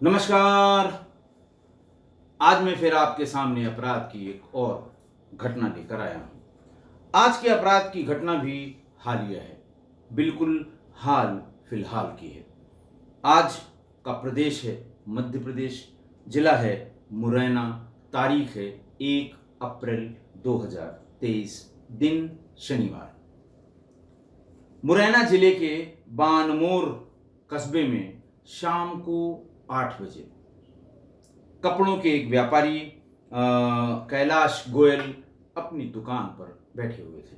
नमस्कार। आज मैं फिर आपके सामने अपराध की एक और घटना लेकर आया हूँ। आज के अपराध की घटना भी हालिया है, बिल्कुल हाल फिलहाल की है। आज का प्रदेश है मध्य प्रदेश, जिला है मुरैना, तारीख है 1 अप्रैल 2023, दिन शनिवार। मुरैना जिले के बानमोर कस्बे में शाम को 8 बजे कपड़ों के एक व्यापारी कैलाश गोयल अपनी दुकान पर बैठे हुए थे।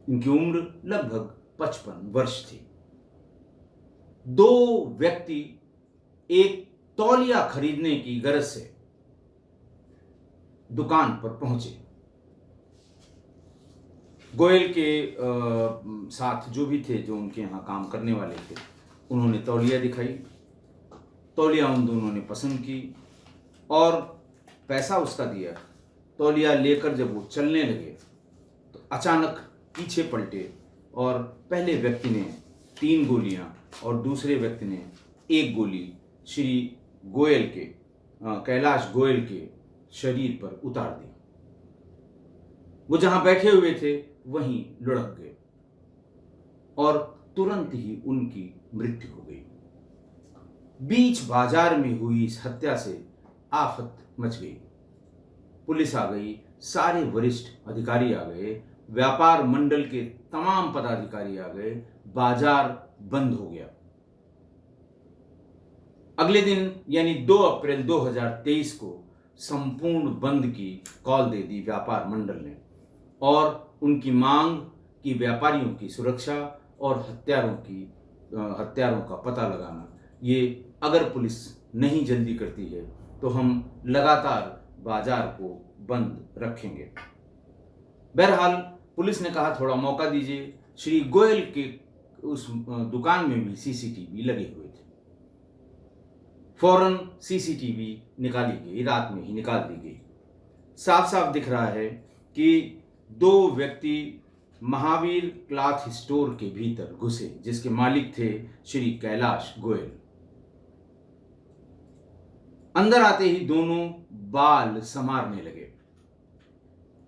इनकी उम्र लगभग 55 वर्ष थी। दो व्यक्ति एक तौलिया खरीदने की गरज से दुकान पर पहुंचे। गोयल के साथ जो भी थे, जो उनके यहाँ काम करने वाले थे, उन्होंने तौलिया दिखाई। तौलिया उन दोनों ने पसंद की और पैसा उसका दिया। तौलिया लेकर जब वो चलने लगे तो अचानक पीछे पलटे और पहले व्यक्ति ने 3 गोलियां और दूसरे व्यक्ति ने 1 गोली श्री गोयल के कैलाश गोयल के शरीर पर उतार दी। वो जहां बैठे हुए थे वहीं लुढ़क गए और तुरंत ही उनकी मृत्यु हो गई। बीच बाजार में हुई इस हत्या से आफत मच गई। पुलिस आ गई, सारे वरिष्ठ अधिकारी आ गए, व्यापार मंडल के तमाम पदाधिकारी आ गए, बाजार बंद हो गया। अगले दिन यानी 2 अप्रैल 2023 को संपूर्ण बंद की कॉल दे दी व्यापार मंडल ने और उनकी मांग कि व्यापारियों की सुरक्षा और हत्यारों का पता लगाना, ये अगर पुलिस नहीं जल्दी करती है तो हम लगातार बाजार को बंद रखेंगे। बहरहाल पुलिस ने कहा थोड़ा मौका दीजिए। श्री गोयल के उस दुकान में भी सीसीटीवी लगे हुए थे। फौरन सीसीटीवी निकाली गई, रात में ही निकाल दी गई। साफ साफ दिख रहा है कि 2 व्यक्ति महावीर क्लॉथ स्टोर के भीतर घुसे, जिसके मालिक थे श्री कैलाश गोयल। अंदर आते ही दोनों बाल संवारने लगे।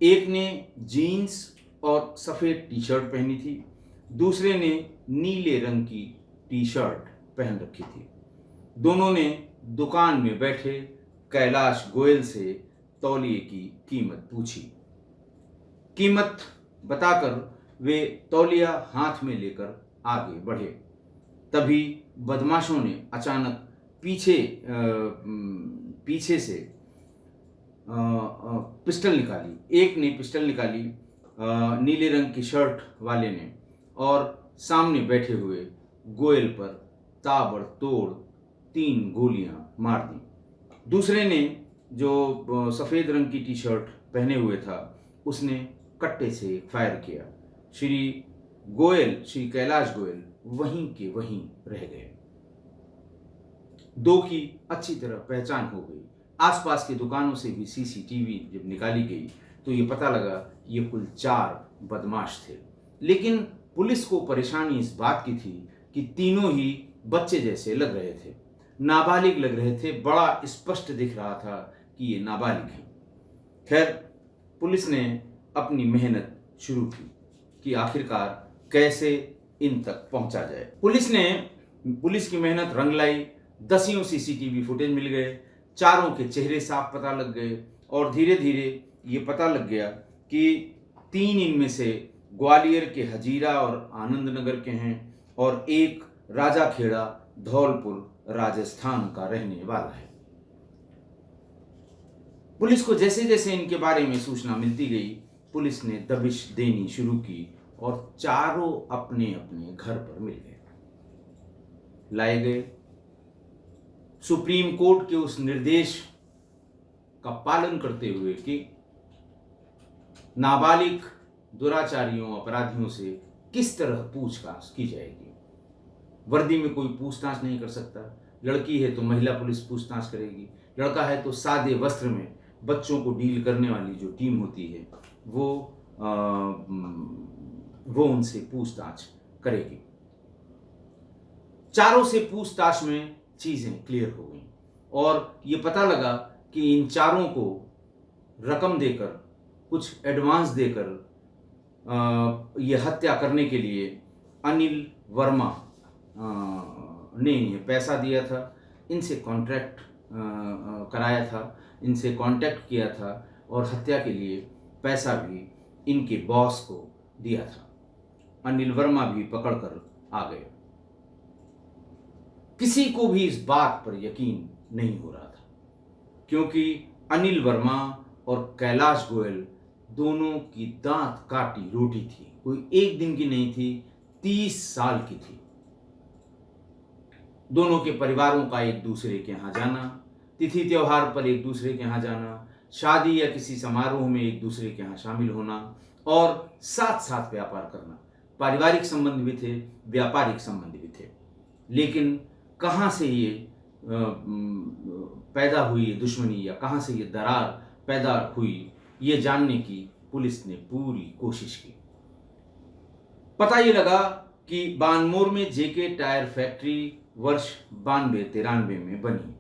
एक ने जीन्स और सफेद टी शर्ट पहनी थी, दूसरे ने नीले रंग की टी शर्ट पहन रखी थी। दोनों ने दुकान में बैठे कैलाश गोयल से तौलिए की कीमत पूछी। कीमत बताकर वे तौलिया हाथ में लेकर आगे बढ़े। तभी बदमाशों ने अचानक पीछे से पिस्टल निकाली। एक ने पिस्टल निकाली, नीले रंग की शर्ट वाले ने, और सामने बैठे हुए गोयल पर ताबड़तोड़ 3 गोलियां मार दी। दूसरे ने, जो सफ़ेद रंग की टी शर्ट पहने हुए था, उसने कट्टे से फायर किया। श्री कैलाश गोयल वहीं के वहीं रह गए। 2 की अच्छी तरह पहचान हो गई। आसपास की दुकानों से भी सीसीटीवी जब निकाली गई तो ये पता लगा ये कुल 4 बदमाश थे। लेकिन पुलिस को परेशानी इस बात की थी कि तीनों ही बच्चे जैसे लग रहे थे, नाबालिग लग रहे थे। बड़ा स्पष्ट दिख रहा था कि ये नाबालिग हैं। खैर, पुलिस ने अपनी मेहनत शुरू की कि आखिरकार कैसे इन तक पहुंचा जाए। पुलिस की मेहनत रंग लाई। 10 सीसीटीवी फुटेज मिल गए, चारों के चेहरे साफ पता लग गए और धीरे धीरे ये पता लग गया कि 3 इनमें से ग्वालियर के हजीरा और आनंद नगर के हैं और एक राजाखेड़ा धौलपुर राजस्थान का रहने वाला है। पुलिस को जैसे जैसे इनके बारे में सूचना मिलती गई, पुलिस ने दबिश देनी शुरू की और चारों अपने अपने घर पर मिल गए, लाए गए। सुप्रीम कोर्ट के उस निर्देश का पालन करते हुए कि नाबालिग दुराचारियों, अपराधियों से किस तरह पूछताछ की जाएगी। वर्दी में कोई पूछताछ नहीं कर सकता। लड़की है तो महिला पुलिस पूछताछ करेगी, लड़का है तो सादे वस्त्र में बच्चों को डील करने वाली जो टीम होती है वो उनसे पूछताछ करेगी। चारों से पूछताछ में चीज़ें क्लियर हो गई और ये पता लगा कि इन चारों को रकम देकर, कुछ एडवांस देकर ये हत्या करने के लिए अनिल वर्मा ने पैसा दिया था, इनसे कॉन्ट्रैक्ट कराया था, इनसे कांटेक्ट किया था और हत्या के लिए पैसा भी इनके बॉस को दिया था। अनिल वर्मा भी पकड़कर आ गए। किसी को भी इस बात पर यकीन नहीं हो रहा था क्योंकि अनिल वर्मा और कैलाश गोयल दोनों की दांत काटी रोटी थी, कोई एक दिन की नहीं थी, 30 साल की थी। दोनों के परिवारों का एक दूसरे के यहाँ जाना, तिथि त्योहार पर एक दूसरे के यहाँ जाना, शादी या किसी समारोह में एक दूसरे के यहाँ शामिल होना और साथ साथ व्यापार करना। पारिवारिक संबंध भी थे, व्यापारिक संबंध भी थे। लेकिन कहाँ से ये पैदा हुई ये दुश्मनी या कहाँ से ये दरार पैदा हुई, ये जानने की पुलिस ने पूरी कोशिश की। पता ये लगा कि बानमोर में जेके टायर फैक्ट्री वर्ष 92-93 में बनी।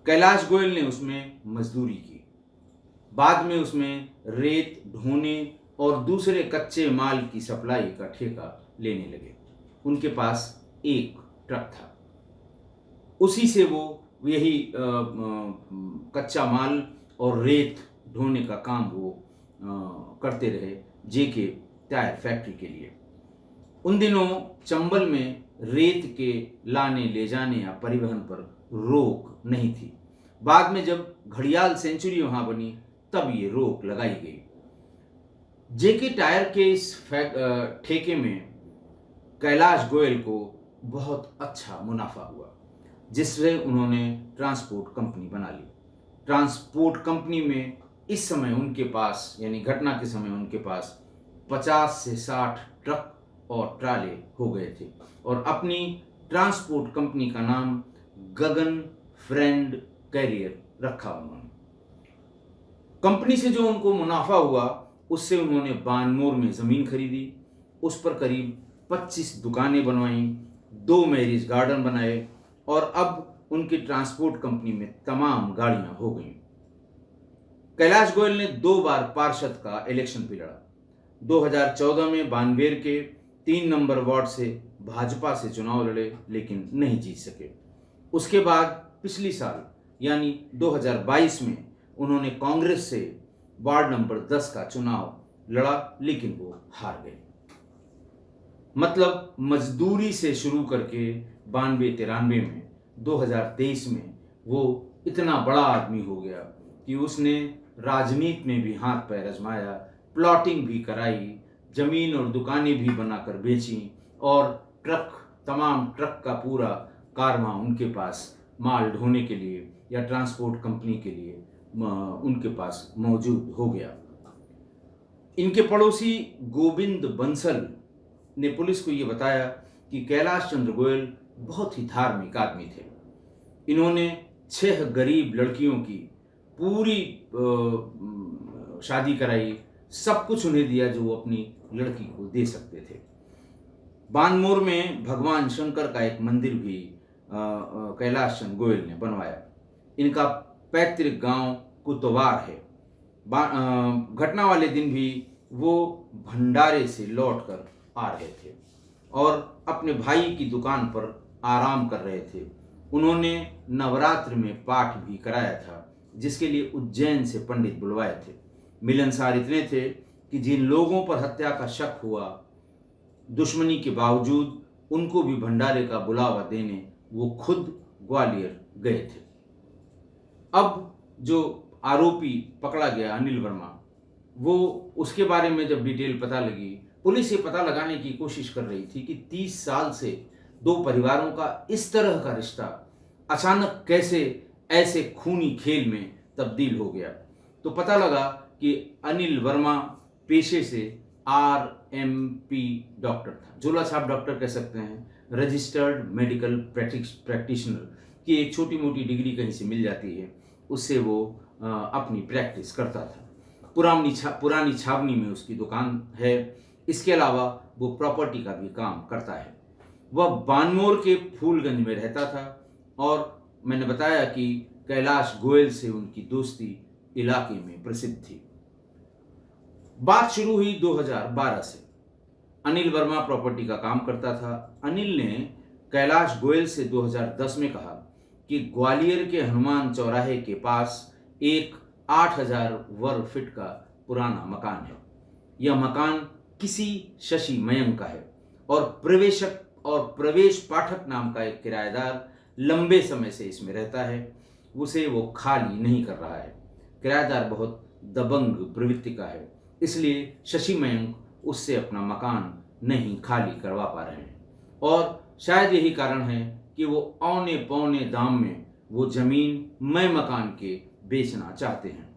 कैलाश गोयल ने उसमें मजदूरी की। बाद में उसमें रेत ढोने और दूसरे कच्चे माल की सप्लाई का ठेका लेने लगे। उनके पास एक ट्रक था, उसी से वो यही कच्चा माल और रेत ढोने का काम वो करते रहे जेके टायर फैक्ट्री के लिए। उन दिनों चंबल में रेत के लाने ले जाने या परिवहन पर रोक नहीं थी। बाद में जब घड़ियाल सेंचुरी वहां बनी तब ये रोक लगाई गई। जेके टायर के इस ठेके में कैलाश गोयल को बहुत अच्छा मुनाफा हुआ, जिससे उन्होंने ट्रांसपोर्ट कंपनी बना ली। ट्रांसपोर्ट कंपनी में इस समय उनके पास, यानी घटना के समय उनके पास 50 से 60 ट्रक और ट्राले हो गए थे और अपनी ट्रांसपोर्ट कंपनी का नाम गगन फ्रेंड कैरियर रखा उन्होंने। कंपनी से जो उनको मुनाफा हुआ उससे उन्होंने बानमोर में ज़मीन खरीदी, उस पर करीब 25 दुकानें बनवाईं, 2 मैरिज गार्डन बनाए और अब उनकी ट्रांसपोर्ट कंपनी में तमाम गाड़ियां हो गईं। कैलाश गोयल ने 2 बार पार्षद का इलेक्शन भी लड़ा। 2014 में बानवेर के 3 नंबर वार्ड से भाजपा से चुनाव लड़े लेकिन नहीं जीत सके। उसके बाद पिछली साल यानी 2022 में उन्होंने कांग्रेस से वार्ड नंबर 10 का चुनाव लड़ा लेकिन वो हार गए। मतलब मजदूरी से शुरू करके 92-93 में 2023 में वो इतना बड़ा आदमी हो गया कि उसने राजनीति में भी हाथ पैर आजमाया, प्लॉटिंग भी कराई, जमीन और दुकानें भी बनाकर बेची और तमाम ट्रक का पूरा कारवां उनके पास माल ढोने के लिए या ट्रांसपोर्ट कंपनी के लिए उनके पास मौजूद हो गया। इनके पड़ोसी गोविंद बंसल ने पुलिस को ये बताया कि कैलाश चंद्र गोयल बहुत ही धार्मिक आदमी थे। इन्होंने 6 गरीब लड़कियों की पूरी शादी कराई, सब कुछ उन्हें दिया जो वो अपनी लड़की को दे सकते थे। बानमोर में भगवान शंकर का एक मंदिर भी कैलाश चंद्र गोयल ने बनवाया। इनका पैतृक गांव कुतवार है। घटना वाले दिन भी वो भंडारे से लौटकर आ रहे थे और अपने भाई की दुकान पर आराम कर रहे थे। उन्होंने नवरात्र में पाठ भी कराया था जिसके लिए उज्जैन से पंडित बुलवाए थे। मिलनसार इतने थे कि जिन लोगों पर हत्या का शक हुआ, दुश्मनी के बावजूद उनको भी भंडारे का बुलावा देने वो खुद ग्वालियर गए थे। अब जो आरोपी पकड़ा गया अनिल वर्मा, वो उसके बारे में जब डिटेल पता लगी, पुलिस ये पता लगाने की कोशिश कर रही थी कि 30 साल से 2 परिवारों का इस तरह का रिश्ता अचानक कैसे ऐसे खूनी खेल में तब्दील हो गया। तो पता लगा कि अनिल वर्मा पेशे से RMP डॉक्टर था, झोला छाप डॉक्टर कह सकते हैं, रजिस्टर्ड मेडिकल प्रैक्टिशनर की एक छोटी मोटी डिग्री कहीं से मिल जाती है, उससे वो अपनी प्रैक्टिस करता था। पुरानी छावनी में उसकी दुकान है। इसके अलावा वो प्रॉपर्टी का भी काम करता है। वह बानमोर के फूलगंज में रहता था और मैंने बताया कि कैलाश गोयल से उनकी दोस्ती इलाके में प्रसिद्ध थी। बात शुरू हुई 2012 से। अनिल वर्मा प्रॉपर्टी का काम करता था। अनिल ने कैलाश गोयल से 2010 में कहा कि ग्वालियर के हनुमान चौराहे के पास एक 8000 वर्ग फीट का पुराना मकान है। यह मकान किसी शशि मयंक का है और प्रवेश पाठक नाम का एक किराएदार लंबे समय से इसमें रहता है। उसे वो खाली नहीं कर रहा है। किराएदार बहुत दबंग प्रवृत्ति का है, इसलिए शशि मयंक उससे अपना मकान नहीं खाली करवा पा रहे हैं और शायद यही कारण है कि वो औने पौने दाम में वो जमीन मैं मकान के बेचना चाहते हैं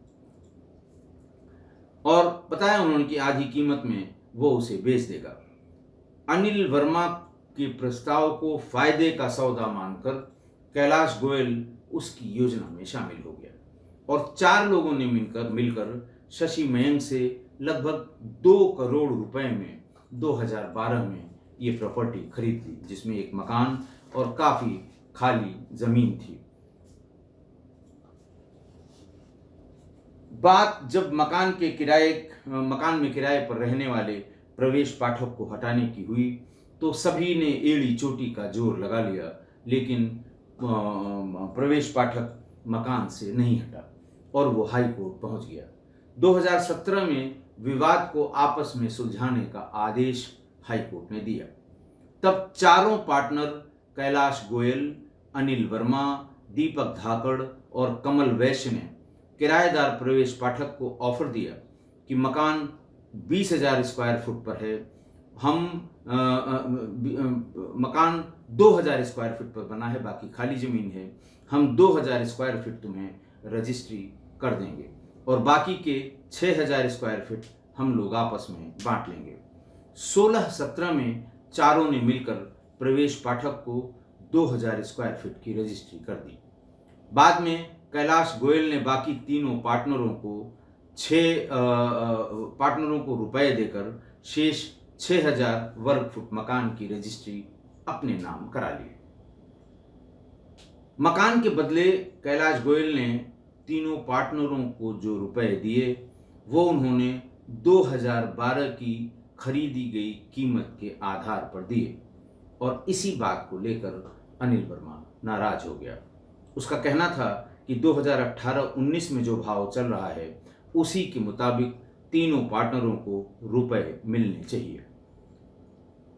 और बताया उन्होंने कि आधी कीमत में वो उसे बेच देगा। अनिल वर्मा के प्रस्ताव को फायदे का सौदा मानकर कैलाश गोयल उसकी योजना में शामिल हो गया और 4 लोगों ने मिलकर शशि मयंक से लगभग 2 करोड़ रुपए में 2012 में ये प्रॉपर्टी खरीद ली, जिसमें एक मकान और काफी खाली जमीन थी। बात जब मकान में किराए पर रहने वाले प्रवेश पाठक को हटाने की हुई तो सभी ने एड़ी चोटी का जोर लगा लिया, लेकिन प्रवेश पाठक मकान से नहीं हटा और वो हाई कोर्ट पहुंच गया। 2017 में विवाद को आपस में सुलझाने का आदेश हाई कोर्ट ने दिया। तब चारों पार्टनर कैलाश गोयल, अनिल वर्मा, दीपक धाकड़ और कमल वैश्य ने किराएदार प्रवेश पाठक को ऑफर दिया कि मकान 20,000 स्क्वायर फुट पर है, हम मकान 2,000 स्क्वायर फीट पर बना है, बाकी खाली जमीन है, हम 2,000 स्क्वायर फीट तुम्हें रजिस्ट्री कर देंगे और बाकी के 6,000 स्क्वायर फीट हम लोग आपस में बांट लेंगे। 16-17 में चारों ने मिलकर प्रवेश पाठक को 2,000 स्क्वायर फीट की रजिस्ट्री कर दी। बाद में कैलाश गोयल ने बाकी तीनों पार्टनरों को रुपए देकर शेष 6,000 वर्ग फुट मकान की रजिस्ट्री अपने नाम करा ली। मकान के बदले कैलाश गोयल ने तीनों पार्टनरों को जो रुपए दिए वो उन्होंने 2012 की खरीदी गई कीमत के आधार पर दिए और इसी बात को लेकर अनिल वर्मा नाराज हो गया। उसका कहना था कि 2018-19 में जो भाव चल रहा है उसी के मुताबिक तीनों पार्टनरों को रुपए मिलने चाहिए।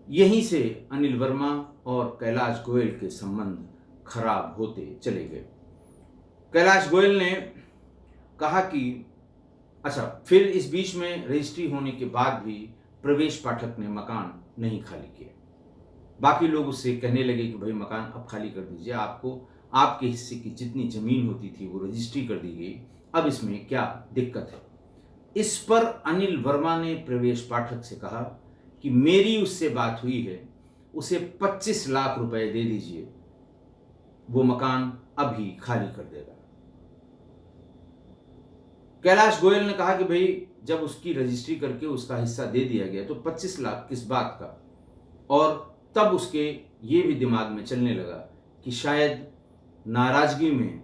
यहीं से अनिल वर्मा और कैलाश गोयल के संबंध खराब होते चले गए। कैलाश गोयल ने कहा कि फिर इस बीच में रजिस्ट्री होने के बाद भी प्रवेश पाठक ने मकान नहीं खाली किया। बाकी लोग उससे कहने लगे कि भाई मकान अब खाली कर दीजिए, आपको आपके हिस्से की जितनी जमीन होती थी वो रजिस्ट्री कर दी गई, अब इसमें क्या दिक्कत है। इस पर अनिल वर्मा ने प्रवेश पाठक से कहा कि मेरी उससे बात हुई है, उसे 25 लाख रुपए दे दीजिए, वो मकान अभी खाली कर देगा। कैलाश गोयल ने कहा कि भाई जब उसकी रजिस्ट्री करके उसका हिस्सा दे दिया गया तो 25 लाख किस बात का। और तब उसके ये भी दिमाग में चलने लगा कि शायद नाराजगी में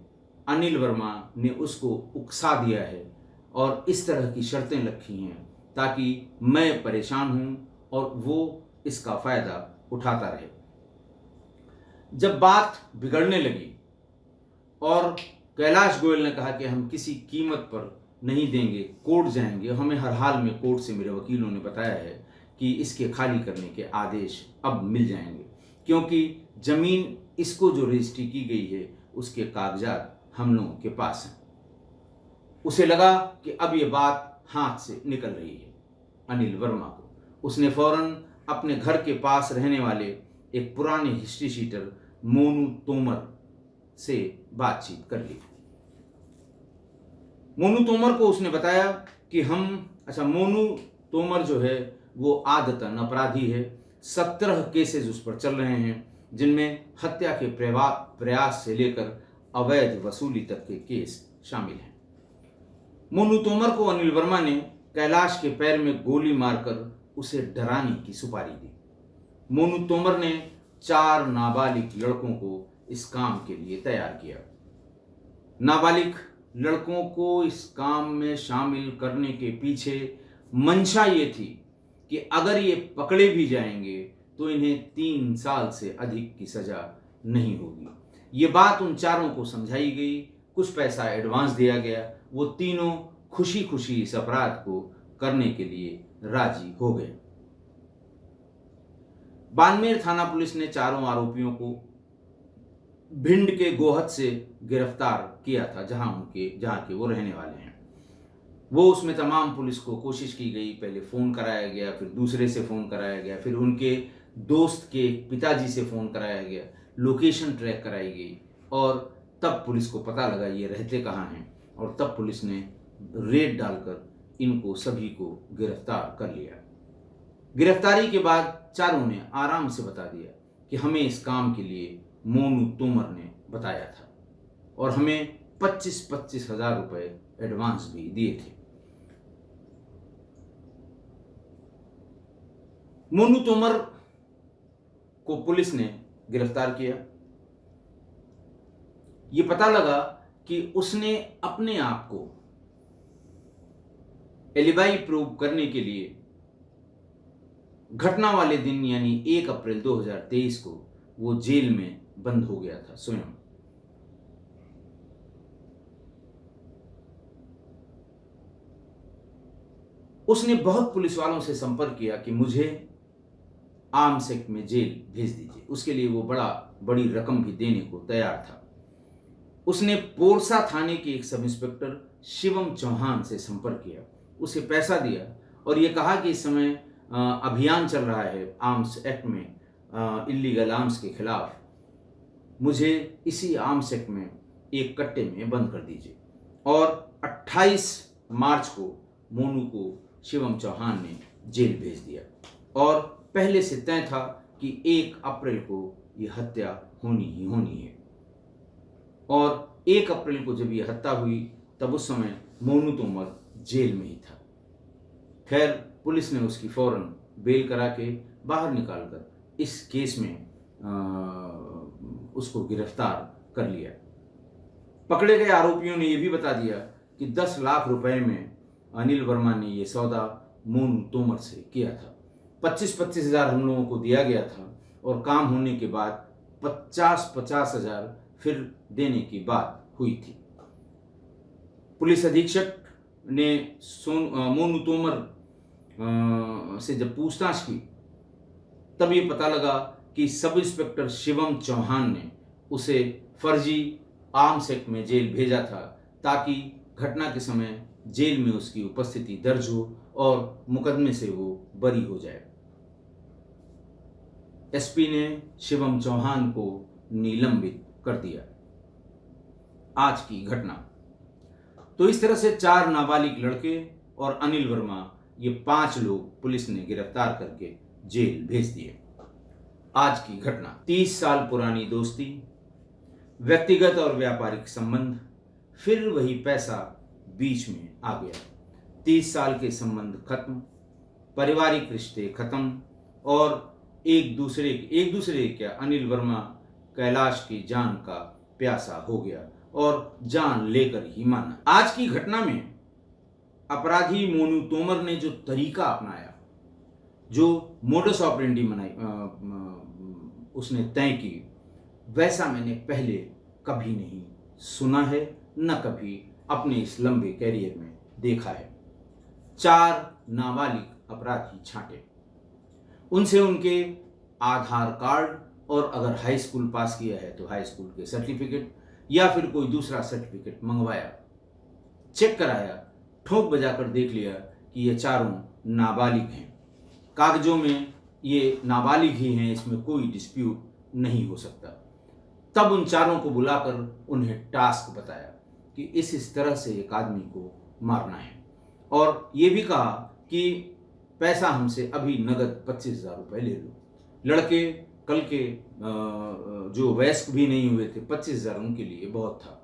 अनिल वर्मा ने उसको उकसा दिया है और इस तरह की शर्तें रखी हैं ताकि मैं परेशान हूं और वो इसका फायदा उठाता रहे। जब बात बिगड़ने लगी और कैलाश गोयल ने कहा कि हम किसी कीमत पर नहीं देंगे, कोर्ट जाएंगे, हमें हर हाल में कोर्ट से मेरे वकीलों ने बताया है कि इसके खाली करने के आदेश अब मिल जाएंगे, क्योंकि जमीन इसको जो रजिस्ट्री की गई है उसके कागजात हम लोगों के पास हैं। उसे लगा कि अब ये बात हाथ से निकल रही है अनिल वर्मा को। उसने फौरन अपने घर के पास रहने वाले एक पुराने हिस्ट्री शीटर मोनू तोमर से बातचीत कर ली। मोनू तोमर को उसने बताया कि मोनू तोमर जो है वो आदतन अपराधी है। 17 केसेस उस पर चल रहे हैं, जिनमें हत्या के प्रयास से लेकर अवैध वसूली तक के केस शामिल हैं। मोनू तोमर को अनिल वर्मा ने कैलाश के पैर में गोली मारकर उसे डराने की सुपारी दी। मोनू तोमर ने 4 नाबालिग लड़कों को इस काम के लिए तैयार किया। नाबालिग लड़कों को इस काम में शामिल करने के पीछे मंशा ये थी कि अगर ये पकड़े भी जाएंगे तो इन्हें 3 साल से अधिक की सजा नहीं होगी। ये बात उन चारों को समझाई गई, कुछ पैसा एडवांस दिया गया। वो तीनों खुशी खुशी इस अपराध को करने के लिए राजी हो गए। बानमेर थाना पुलिस ने चारों आरोपियों को भिंड के गोहद से गिरफ्तार किया था, जहां के वो रहने वाले हैं। वो उसमें तमाम पुलिस को कोशिश की गई, पहले फ़ोन कराया गया, फिर दूसरे से फ़ोन कराया गया, फिर उनके दोस्त के पिताजी से फ़ोन कराया गया, लोकेशन ट्रैक कराई गई और तब पुलिस को पता लगा ये रहते कहाँ हैं और तब पुलिस ने रेड डालकर इनको सभी को गिरफ्तार कर लिया। गिरफ्तारी के बाद चारों ने आराम से बता दिया कि हमें इस काम के लिए मोनू तोमर ने बताया था और हमें 25-25 हजार रुपए एडवांस भी दिए थे। मोनू तोमर को पुलिस ने गिरफ्तार किया। ये पता लगा कि उसने अपने आप को एलिबाई प्रूव करने के लिए घटना वाले दिन यानी 1 अप्रैल 2023 को वो जेल में बंद हो गया था स्वयं। उसने बहुत पुलिस वालों से संपर्क किया कि मुझे आर्म्स एक्ट में जेल भेज दीजिए। उसके लिए वो बड़ी रकम भी देने को तैयार था। उसने पोरसा थाने के एक सब इंस्पेक्टर शिवम चौहान से संपर्क किया, उसे पैसा दिया और ये कहा कि इस समय अभियान चल रहा है आर्म्स एक्ट में, इल्लीगल आर्म्स के खिलाफ, मुझे इसी आर्म्स एक्ट में एक कट्टे में बंद कर दीजिए। और 28 मार्च को मोनू को शिवम चौहान ने जेल भेज दिया और पहले से तय था कि 1 अप्रैल को यह हत्या होनी ही होनी है। और 1 अप्रैल को जब यह हत्या हुई तब उस समय मोनू तोमर जेल में ही था। खैर पुलिस ने उसकी फौरन बेल करा के बाहर निकालकर इस केस में उसको गिरफ्तार कर लिया। पकड़े गए आरोपियों ने यह भी बता दिया कि 10 लाख रुपए में अनिल वर्मा ने यह सौदा मोनू तोमर से किया था। 25-25 हजार हम लोगों को दिया गया था और काम होने के बाद 50-50 हजार फिर देने की बात हुई थी। पुलिस अधीक्षक ने मोनू तोमर से जब पूछताछ की तब ये पता लगा कि सब इंस्पेक्टर शिवम चौहान ने उसे फर्जी आर्म्स एक्ट में जेल भेजा था ताकि घटना के समय जेल में उसकी उपस्थिति दर्ज हो और मुकदमे से वो बरी हो जाए। एसपी ने शिवम चौहान को निलंबित कर दिया। आज की घटना तो इस तरह से 4 नाबालिग लड़के और अनिल वर्मा, ये 5 लोग पुलिस ने गिरफ्तार करके जेल भेज दिए। आज की घटना 30 साल पुरानी दोस्ती, व्यक्तिगत और व्यापारिक संबंध, फिर वही पैसा बीच में आ गया। 30 साल के संबंध खत्म, पारिवारिक रिश्ते खत्म और एक दूसरे क्या अनिल वर्मा कैलाश की जान का प्यासा हो गया और जान लेकर ही माना। आज की घटना में अपराधी मोनू तोमर ने जो तरीका अपनाया, जो मोडस ऑपरेंडी उसने तय की, वैसा मैंने पहले कभी नहीं सुना है, न कभी अपने इस लंबे कैरियर में देखा है। 4 नाबालिग अपराधी छांटे, उनसे उनके आधार कार्ड और अगर हाई स्कूल पास किया है तो हाई स्कूल के सर्टिफिकेट या फिर कोई दूसरा सर्टिफिकेट मंगवाया, चेक कराया, ठोक बजाकर देख लिया कि ये चारों नाबालिग हैं, कागजों में ये नाबालिग ही हैं, इसमें कोई डिस्प्यूट नहीं हो सकता। तब उन चारों को बुलाकर उन्हें टास्क बताया कि इस तरह से एक आदमी को मारना है और ये भी कहा कि पैसा हमसे अभी नगद 25,000 रुपये ले लो। लड़के कल के जो वयस्क भी नहीं हुए थे, 25,000 उनके लिए बहुत था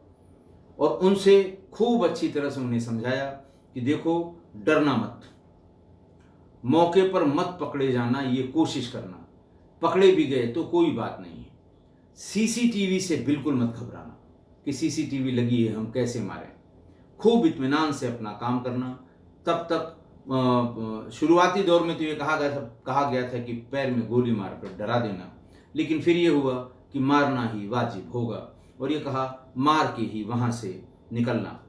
और उनसे खूब अच्छी तरह से उन्हें समझाया कि देखो डरना मत, मौके पर मत पकड़े जाना, ये कोशिश करना, पकड़े भी गए तो कोई बात नहीं है। सीसीटीवी से बिल्कुल मत घबराना कि सीसीटीवी लगी है हम कैसे मारें। खूब इत्मीनान से अपना काम करना। तब तक शुरुआती दौर में तो ये कहा गया था कि पैर में गोली मारकर डरा देना, लेकिन फिर ये हुआ कि मारना ही वाजिब होगा, और ये कहा मार के ही वहाँ से निकलना।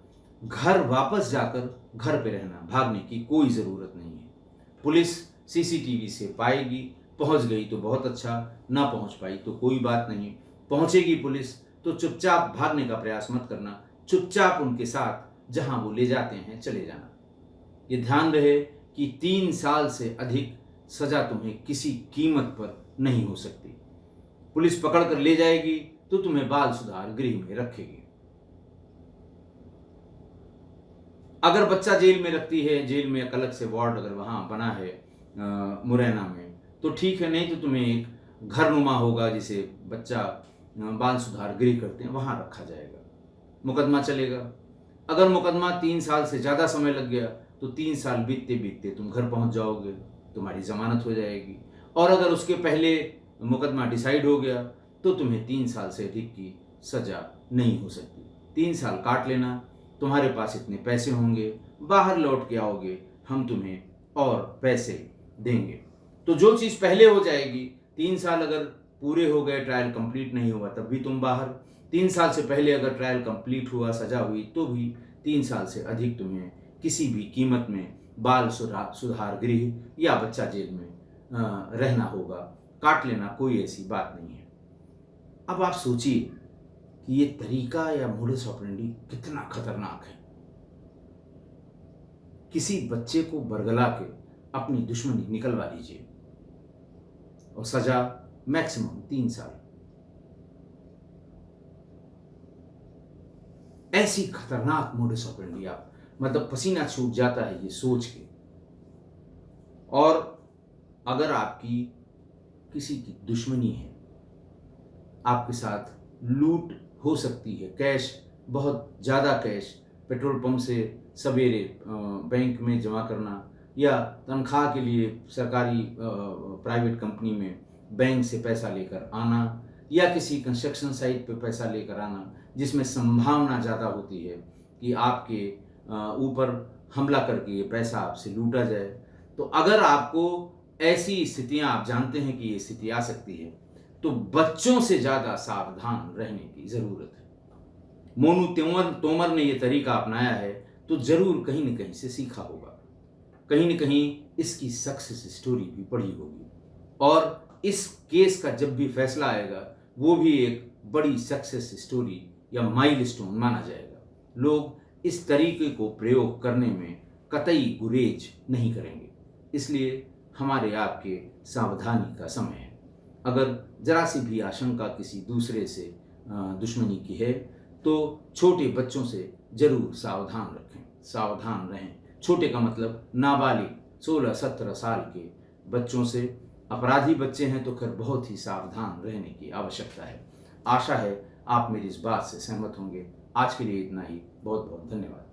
घर वापस जाकर घर पे रहना, भागने की कोई ज़रूरत नहीं है। पुलिस सीसीटीवी से पाएगी, पहुँच गई तो बहुत अच्छा, ना पहुँच पाई तो कोई बात नहीं। पहुँचेगी पुलिस तो चुपचाप भागने का प्रयास मत करना, चुपचाप उनके साथ जहाँ वो ले जाते हैं चले जाना। ये ध्यान रहे कि 3 साल से अधिक सज़ा तुम्हें किसी कीमत पर नहीं हो सकती। पुलिस पकड़ कर ले जाएगी तो तुम्हें बाल सुधार गृह में रखेगी। अगर बच्चा जेल में रखती है, जेल में एक अलग से वार्ड अगर वहाँ बना है मुरैना में, तो ठीक है, नहीं तो तुम्हें एक घरनुमा होगा जिसे बच्चा बाल सुधार गृह करते हैं, वहाँ रखा जाएगा, मुकदमा चलेगा। अगर मुकदमा 3 साल से ज़्यादा समय लग गया तो 3 साल बीतते बीतते तुम घर पहुँच जाओगे, तुम्हारी ज़मानत हो जाएगी। और अगर उसके पहले मुकदमा डिसाइड हो गया तो तुम्हें 3 साल से अधिक की सज़ा नहीं हो सकती। 3 साल काट लेना, तुम्हारे पास इतने पैसे होंगे, बाहर लौट के आओगे, हम तुम्हें और पैसे देंगे। तो जो चीज़ पहले हो जाएगी, 3 साल अगर पूरे हो गए, ट्रायल कंप्लीट नहीं हुआ तब भी तुम बाहर, 3 साल से पहले अगर ट्रायल कंप्लीट हुआ, सजा हुई, तो भी 3 साल से अधिक तुम्हें किसी भी कीमत में बाल सुधार गृह या बच्चा जेल में रहना होगा। काट लेना, कोई ऐसी बात नहीं है। अब आप सोचिए कि ये तरीका या मोडस ऑपरेंडी कितना खतरनाक है। किसी बच्चे को बरगला के अपनी दुश्मनी निकलवा लीजिए और सजा मैक्सिमम 3 साल। ऐसी खतरनाक मोडस ऑपरेंडी, आप मतलब पसीना छूट जाता है ये सोच के। और अगर आपकी किसी की दुश्मनी है, आपके साथ लूट हो सकती है, कैश, बहुत ज़्यादा कैश पेट्रोल पंप से सवेरे बैंक में जमा करना, या तनख्वाह के लिए सरकारी प्राइवेट कंपनी में बैंक से पैसा लेकर आना, या किसी कंस्ट्रक्शन साइट पे पैसा लेकर आना जिसमें संभावना ज़्यादा होती है कि आपके ऊपर हमला करके ये पैसा आपसे लूटा जाए। तो अगर आपको ऐसी स्थितियां, आप जानते हैं कि ये स्थिति आ सकती है, तो बच्चों से ज़्यादा सावधान रहने की ज़रूरत है। मोनू तोमर ने ये तरीका अपनाया है तो ज़रूर कहीं न कहीं से सीखा होगा, कहीं न कहीं इसकी सक्सेस स्टोरी भी पढ़ी होगी, और इस केस का जब भी फैसला आएगा वो भी एक बड़ी सक्सेस स्टोरी या माइलस्टोन माना जाएगा। लोग इस तरीके को प्रयोग करने में कतई गुरेज नहीं करेंगे। इसलिए हमारे आपके सावधानी का समय है। अगर जरा सी भी आशंका किसी दूसरे से दुश्मनी की है तो छोटे बच्चों से जरूर सावधान रखें, सावधान रहें। छोटे का मतलब नाबालिग 16-17 साल के बच्चों से। अपराधी बच्चे हैं तो खैर बहुत ही सावधान रहने की आवश्यकता है। आशा है आप मेरी इस बात से सहमत होंगे। आज के लिए इतना ही। बहुत बहुत धन्यवाद।